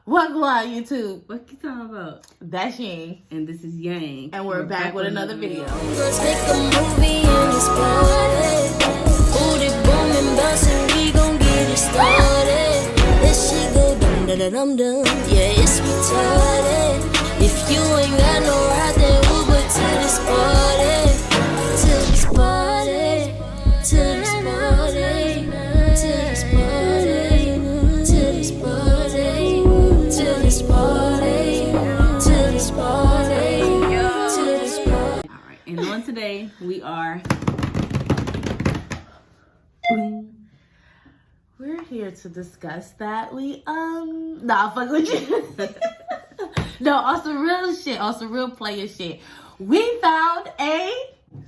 Welcome on YouTube. What you talking about? That's Yang. And this is Yang. And we're back with another video. Let's make a movie and just party. Booty booming, bouncing, we gon' get it started. This shit go dum da da dum dum. Yeah, it's retarded. If you ain't got no ride, then Uber to this party. To this party. To this party. To this party. To this party. To this party. To this party. To this party. All right. And on today, we are... We're here to discuss that. Nah, fuck with you. No, on some real shit, on some real player shit. We found a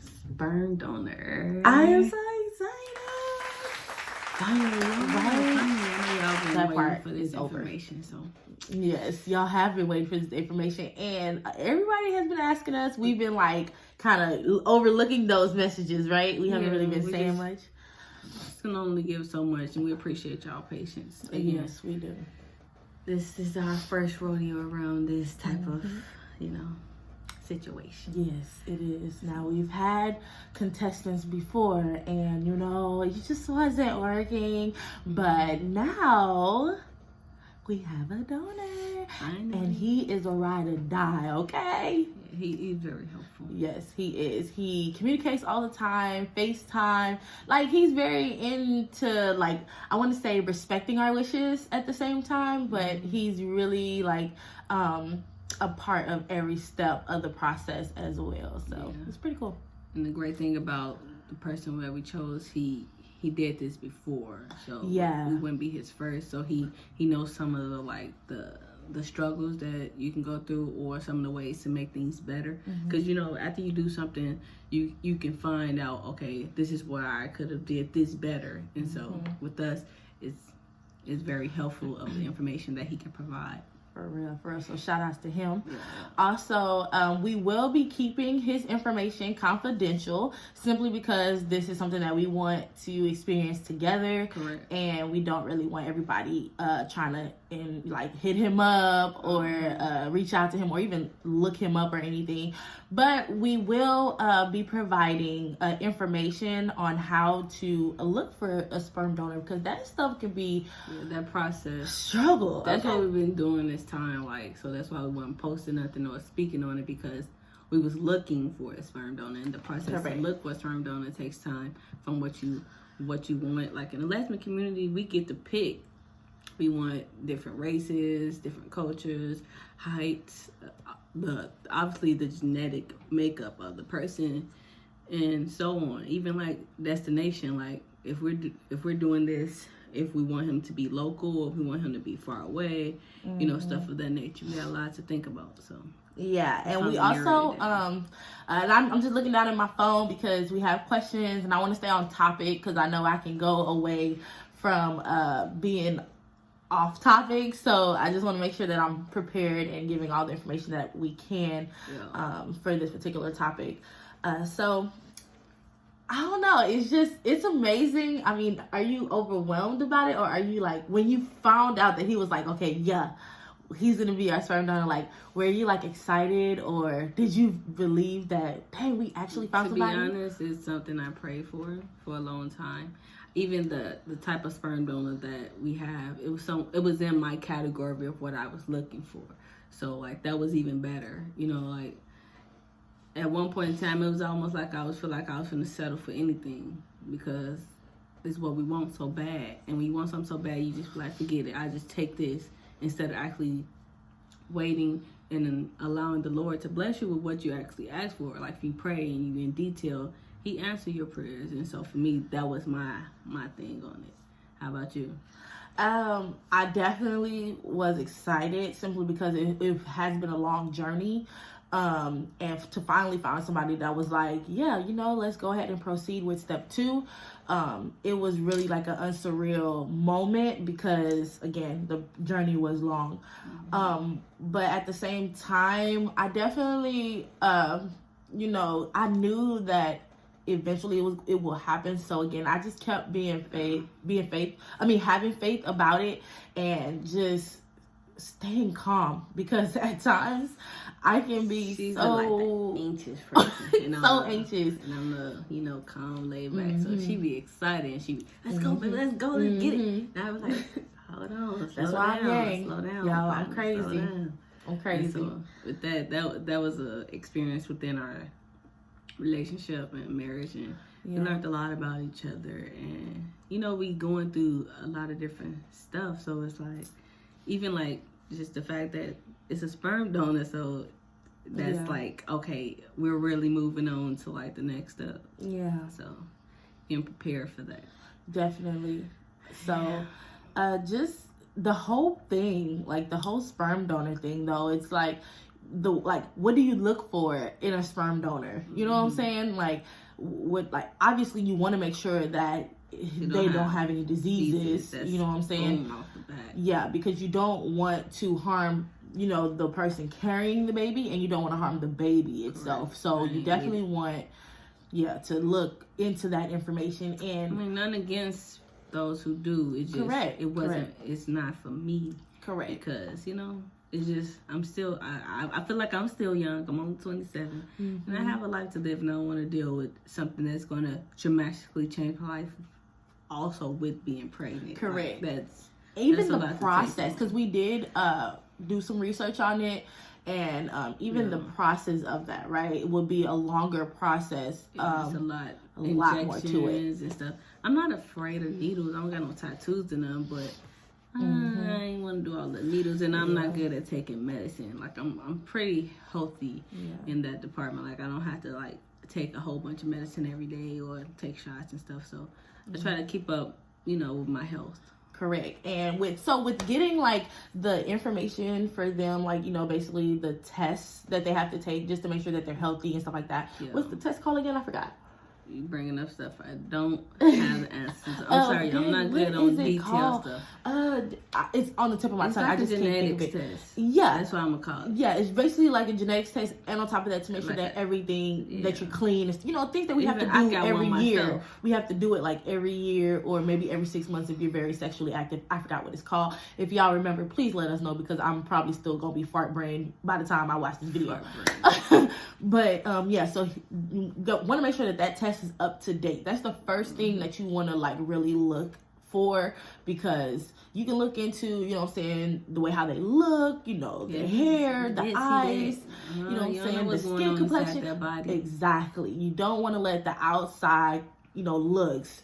sperm donor. I am so excited. Finally, That part for this is over. information. So Yes, y'all have been waiting for this information, and everybody has been asking us. We've been like kind of overlooking those messages, right? We haven't really been saying much. It's gonna only give so much, and we appreciate y'all patience. Yes, we do. This is our first rodeo around this type of, situation. Yes, it is. Now, we've had contestants before, and, it just wasn't working. But now, we have a donor. And he is a ride or die, okay? He's very helpful. Yes, he is. He communicates all the time, FaceTime. Like, he's very into, like, I want to say respecting our wishes at the same time, but he's really, like, a part of every step of the process as well. So, it's pretty cool. And the great thing about the person that we chose, he did this before. So, we wouldn't be his first. So, he knows some of the struggles that you can go through, or some of the ways to make things better, because after you do something, you can find out, okay, this is where I could have did this better. And so with us, it's very helpful of the information that he can provide. For real. So shout outs to him. Also, we will be keeping his information confidential, simply because this is something that we want to experience together. Correct. And we don't really want everybody trying to hit him up or reach out to him or even look him up or anything. But we will be providing information on how to look for a sperm donor, because that stuff can be that process struggle. That's what we've been doing this time, so that's why we weren't posting nothing or speaking on it, because we was looking for a sperm donor, and the process to look for a sperm donor takes time from what you want. Like in the lesbian community, we get to pick. We want different races, different cultures, heights, obviously the genetic makeup of the person, and so on. Even like destination, like if we're doing this, if we want him to be local, or if we want him to be far away, stuff of that nature. We got a lot to think about. So and we also and I'm just looking down at my phone because we have questions, and I want to stay on topic because I know I can go away from being off topic. So I just want to make sure that I'm prepared and giving all the information that we can for this particular topic. So I don't know. It's amazing. I mean, are you overwhelmed about it, or are you like, when you found out that he was like, okay, yeah, he's gonna be our sperm donor, like, were you like excited, or did you believe that, hey, we actually found somebody? To be honest, it's something I prayed for a long time. Even the type of sperm donor that we have, it was in my category of what I was looking for. So like that was even better. Like at one point in time, it was almost like I feel like I was going to settle for anything, because it's what we want so bad. And when you want something so bad, you just like, forget it. I just take this, instead of actually waiting and allowing the Lord to bless you with what you actually asked for. Like if you pray and you in detail, He answered your prayers. And so for me, that was my thing on it. How about you? I definitely was excited, simply because it has been a long journey. And to finally find somebody that was like, yeah, let's go ahead and proceed with step 2. It was really like an unsurreal moment, because again, the journey was long. But at the same time, I definitely, I knew that eventually it will happen. So again, I just kept having faith about it, and just staying calm, because at times I can be She's so like the anxious person, so anxious, and I'm the calm, laid back. So she be excited and she be, let's go, baby, let's go, let's get it. And I was like, hold on, That's why I'm yang. slow down, Yo, I'm crazy. I'm crazy. So with that was a experience within our relationship and marriage, and we learned a lot about each other, and we going through a lot of different stuff. So it's like, even like just the fact that it's a sperm donor, so that's like, okay, we're really moving on to like the next step. Yeah. So being prepared for that. Definitely. So just the whole thing, like the whole sperm donor thing though, it's like what do you look for in a sperm donor? You know what I'm saying? Like obviously you want to make sure that they don't have any diseases. You know what I'm saying? Yeah, because you don't want to harm, the person carrying the baby, and you don't want to harm the baby itself. Correct. So you definitely want, to look into that information. And I mean, none against those who do. It's just, correct. It wasn't. Correct. It's not for me. Correct. Because it's just, I'm still, I feel like I'm still young. I'm only 27. And I have a life to live, and I don't want to deal with something that's going to dramatically change my life also with being pregnant. Correct. Like, even the process, because we did do some research on it, and even the process of that, right? It would be a longer process. It's a lot more to it and stuff. I'm not afraid of needles. I don't got no tattoos in them, but I ain't want to do all the needles, and I'm not good at taking medicine. Like I'm pretty healthy in that department. Like I don't have to like take a whole bunch of medicine every day or take shots and stuff. So I try to keep up, with my health. Correct. And with getting like the information for them, like, basically the tests that they have to take just to make sure that they're healthy and stuff like that. Yeah. What's the test called again? I forgot. You bringing up stuff I don't have the answers. I'm sorry, I'm not good on detailed stuff. It's on the tip of my tongue. Like I just can't think of it. Test. Yeah, that's what I'm gonna call it. Yeah, it's basically like a genetics test, and on top of that, to make sure that everything that you're clean is, things that we have to do every year. We have to do it like every year, or maybe every 6 months if you're very sexually active. I forgot what it's called. If y'all remember, please let us know, because I'm probably still gonna be fart brain by the time I watch this video. But so you want to make sure that test is up to date. That's the first thing that you want to like really look for, because you can look into, the way how they look, their hair, the eyes, the skin complexion. Exactly. You don't want to let the outside, looks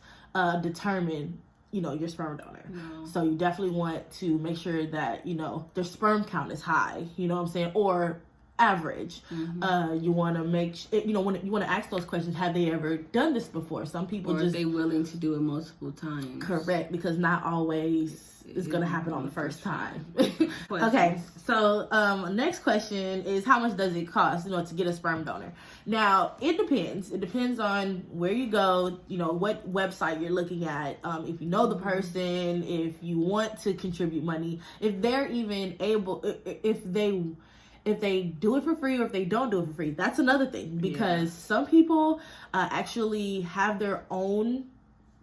determine, your sperm donor. No. So you definitely want to make sure that, their sperm count is high, or average. You want to make when you want to ask those questions, have they ever done this before? Some people are they willing to do it multiple times? Correct, because not always it's going to happen on the first time. Okay, so next question is, how much does it cost to get a sperm donor? Now it depends on where you go, what website you're looking at, if you know the person, if you want to contribute money, if they're even able, if they do it for free, or if they don't do it for free. That's another thing, because some people actually have their own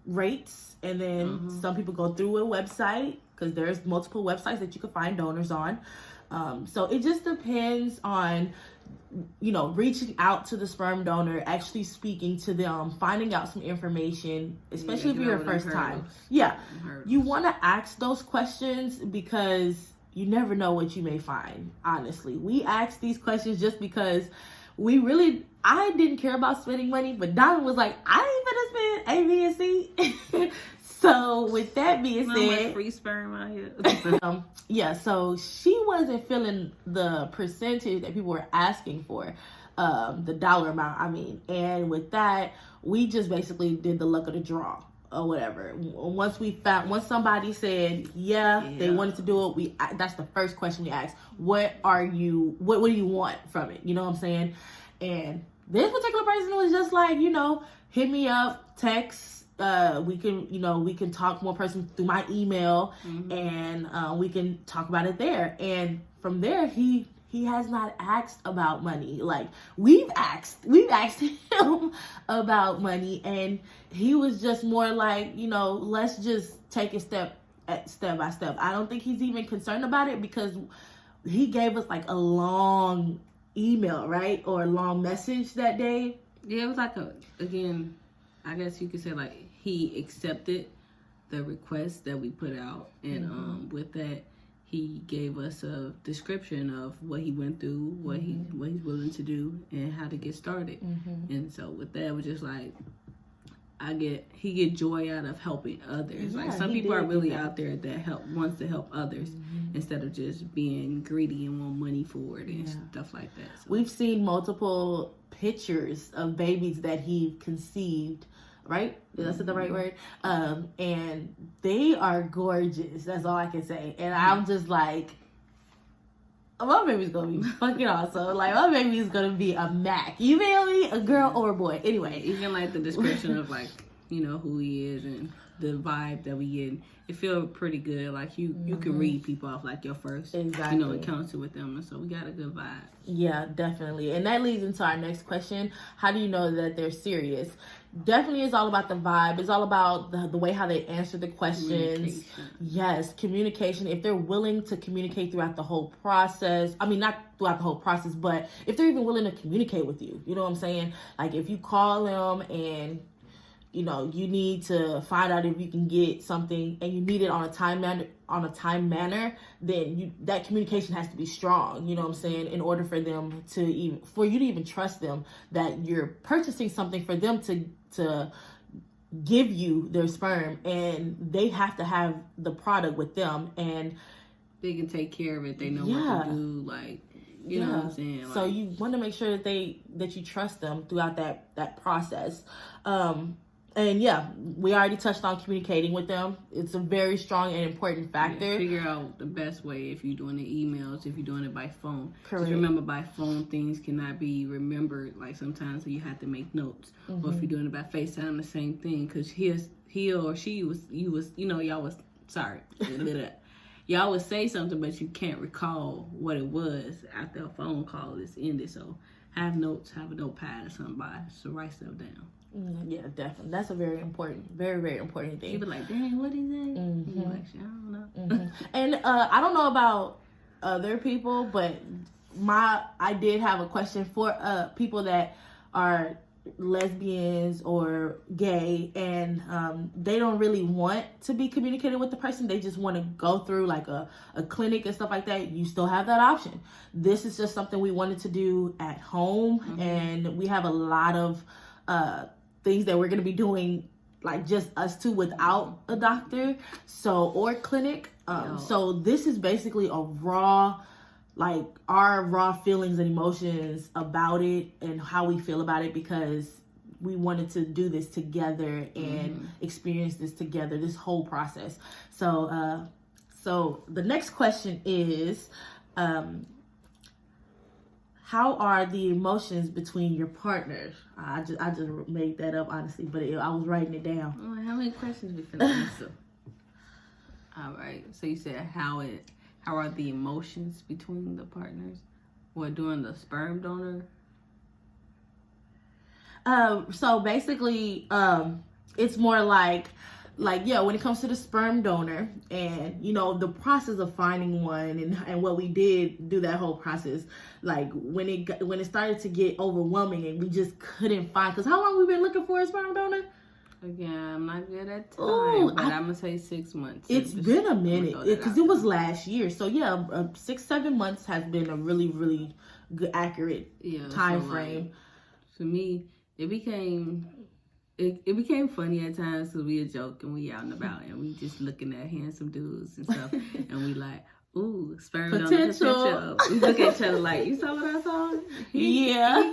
rates, and then some people go through a website, because there's multiple websites that you can find donors on. So it just depends on, reaching out to the sperm donor, actually speaking to them, finding out some information, especially if you're a first time. Yeah, you want to ask those questions, because you never know what you may find. Honestly, we asked these questions just because I didn't care about spending money, but Diamone was like, I ain't gonna spend A, B, and C. So with that being said, free sperm out here. So she wasn't feeling the percentage that people were asking for, the dollar amount. And with that, we just basically did the luck of the draw, or whatever. Once somebody said they wanted to do it, that's the first question we asked. What do you want from it? You know what I'm saying? And this particular person was just like, hit me up, text, we can talk more person through my email, and we can talk about it there. And from there, he has not asked about money. Like, we've asked him about money, and he was just more like, let's just take a step step by step. I don't think he's even concerned about it because he gave us like a long email, right? Or a long message that day. Yeah, it was like again, I guess you could say like he accepted the request that we put out, and with that, he gave us a description of what he went through, what he's willing to do, and how to get started. And so with that, it was just like he get joy out of helping others. Yeah, like some people are really out there that wants to help others instead of just being greedy and want money for it and stuff like that. So. We've seen multiple pictures of babies that he conceived. Right? That's the right word. And they are gorgeous. That's all I can say. And I'm just like, my baby's gonna be fucking awesome. Like, my baby is gonna be a Mac. You feel me? A girl or a boy. Anyway. Even like the description of like, who he is and the vibe that we get. It feels pretty good. Like you can read people off like your first encounter with them. And so we got a good vibe. Yeah, definitely. And that leads into our next question. How do you know that they're serious? Definitely it's all about the vibe. It's all about the way how they answer the questions. Yes, communication. If they're willing to communicate throughout the whole process. I mean, not throughout the whole process, but if they're even willing to communicate with you. You know what I'm saying? Like if you call them and you need to find out if you can get something and you need it on a time manner, then that communication has to be strong, you know what I'm saying, in order for them for you to even trust them that you're purchasing something for them to give you their sperm, and they have to have the product with them and they can take care of it. They know what to do, like you know what I'm saying? So you want to make sure that you trust them throughout that process. And we already touched on communicating with them. It's a very strong and important factor. Yeah, figure out the best way if you're doing the emails, if you're doing it by phone. Correct. Just remember, by phone, things cannot be remembered. Like sometimes you have to make notes. Or if you're doing it by FaceTime, the same thing. Because he or she y'all would say something, but you can't recall what it was after a phone call is ended. So have notes, have a notepad or something so write stuff down. Yeah, definitely. That's a very, very important thing. People like, dang, what is that? Like, I don't know. And I don't know about other people, but I did have a question for people that are lesbians or gay, and they don't really want to be communicating with the person. They just want to go through like a clinic and stuff like that. You still have that option. This is just something we wanted to do at home, and we have a lot of things that we're going to be doing like just us two without a doctor or clinic. So this is basically a raw, like our raw feelings and emotions about it and how we feel about it, because we wanted to do this together and experience this together, this whole process. So the next question is, how are the emotions between your partners? I just made that up, honestly, but I was writing it down. Oh, how many questions we finna answer? All right. So you said how are the emotions between the partners? What, during the sperm donor? So basically, it's more like when it comes to the sperm donor and, the process of finding one and what we did do that whole process, like when it started to get overwhelming and we just couldn't find, because how long we been looking for a sperm donor? Again, I'm not good at time, but I'm going to say 6 months. It's been a minute because it was last year. So 6-7 months has been a really, really good, accurate time frame. For me, it became funny at times because we a joke and we out and about and we just looking at handsome dudes and stuff and we like, ooh, sperm potential. We look at each other like, you saw what I saw? He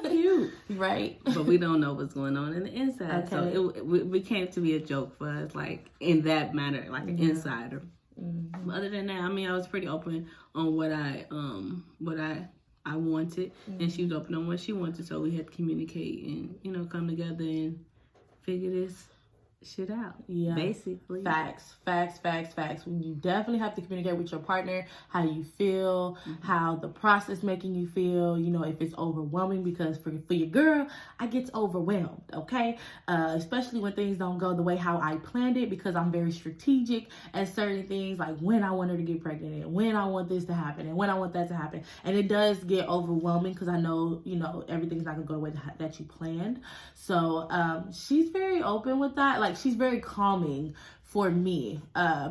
cute. Right. But we don't know what's going on in the inside. Okay. So it became to be a joke for us, like in that manner, like an insider. But other than that, I mean, I was pretty open on what I wanted, and she was open on what she wanted. So we had to communicate and come together and figure this shit out. Yeah. Basically. Facts. You definitely have to communicate with your partner how you feel, how the process making you feel, you know, if it's overwhelming, because for your girl, I get overwhelmed, okay? Especially when things don't go the way how I planned it, because I'm very strategic at certain things, like when I want her to get pregnant and when I want this to happen and when I want that to happen. And it does get overwhelming because I know, you know, everything's not gonna go the way that you planned. So she's very open with that. Like, she's very calming for me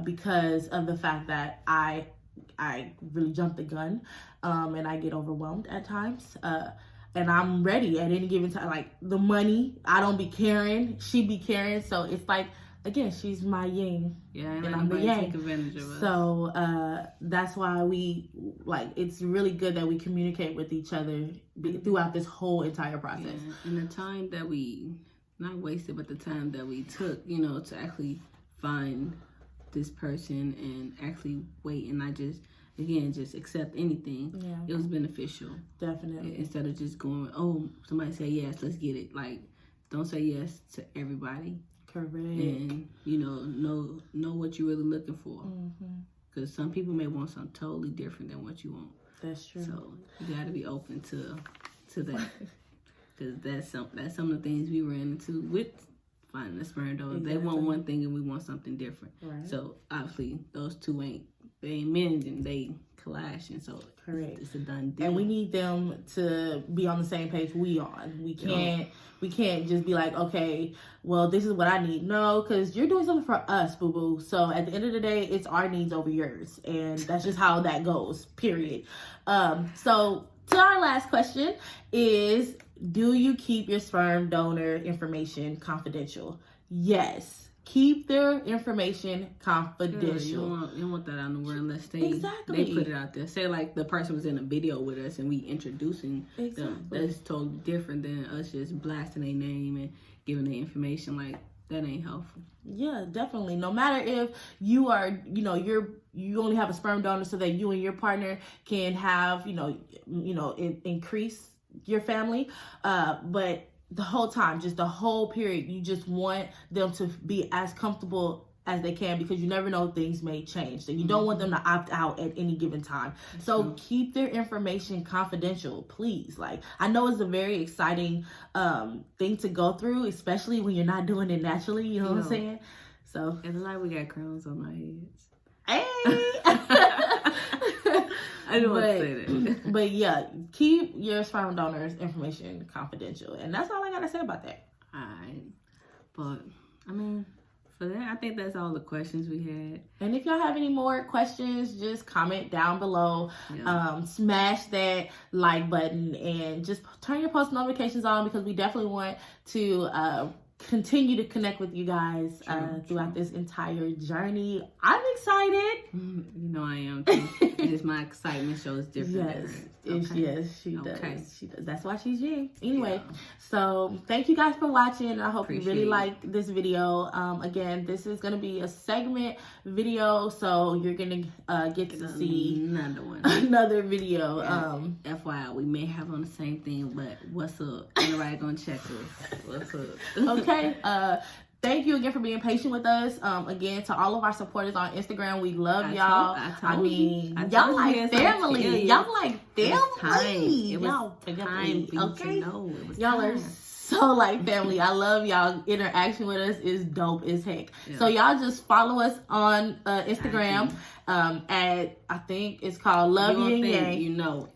because of the fact that I really jump the gun and I get overwhelmed at times. And I'm ready at any given time. Like, the money, I don't be caring. She be caring. So it's like, again, she's my yin. Yeah, and I'm the yang. Take advantage of us. So that's why we, like, it's really good that we communicate with each other throughout this whole entire process. Yeah. And the time that we, not wasted, but the time that we took, you know, to actually find this person and actually wait and not just, again, just accept anything. Yeah. It was beneficial. Definitely. Instead of just going, oh, somebody say yes, let's get it. Like, don't say yes to everybody. Correct. And, you know what you're really looking for. Because some people may want something totally different than what you want. That's true. So you got to be open to that. Because that's some of the things we ran into with finding the sperm donor. Exactly. They want one thing and we want something different. Right. So obviously those two ain't mending, they clashing. So correct. It's a done deal. And we need them to be on the same page we on. We can't just be like, okay, well, this is what I need. No, because you're doing something for us, boo boo. So at the end of the day, it's our needs over yours, and that's just how that goes. Period. So to our last question is, do you keep your sperm donor information confidential? Yes. Keep their information confidential. You don't want that out in the world unless they put it out there. Say like the person was in a video with us and we introducing them. That's totally different than us just blasting their name and giving their information. Like, that ain't helpful. Yeah, definitely. No matter if you are, you know, you only have a sperm donor so that you and your partner can have, increase your family, but the whole time, just the whole period, you just want them to be as comfortable as they can, because you never know, things may change. So you don't want them to opt out at any given time. So keep their information confidential, please. Like, I know it's a very exciting thing to go through, especially when you're not doing it naturally, you know what I'm saying? So it's like we got crowns on our heads. Hey! I didn't want to say that. But yeah, keep your sperm donor's information confidential. And that's all I got to say about that. All right. But, I mean, for that, I think that's all the questions we had. And if y'all have any more questions, just comment down below. Yeah. Smash that like button and just turn your post notifications on, because we definitely want to continue to connect with you guys throughout this entire journey. I'm excited. You know I am too. And my excitement shows different. Yes, she does. She does. That's why she's G. Anyway, so thank you guys for watching. I hope you really liked this video. Again, this is gonna be a segment video, so you're gonna get to see another video. FYI, we may have on the same thing, but what's up? Everybody gonna check us. What's up? Okay. Thank you again for being patient with us. Again, to all of our supporters on Instagram, we love y'all. Y'all like family. Y'all like family. It was time for you to know. Y'all are so like family. I love y'all. Interaction with us is dope as heck. Yeah. So y'all just follow us on Instagram at, I think it's called Luvyingyang. You know,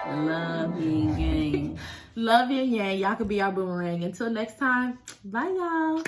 Luvyingyang. Luvyingyang. Y'all could be our boomerang. Until next time, bye y'all.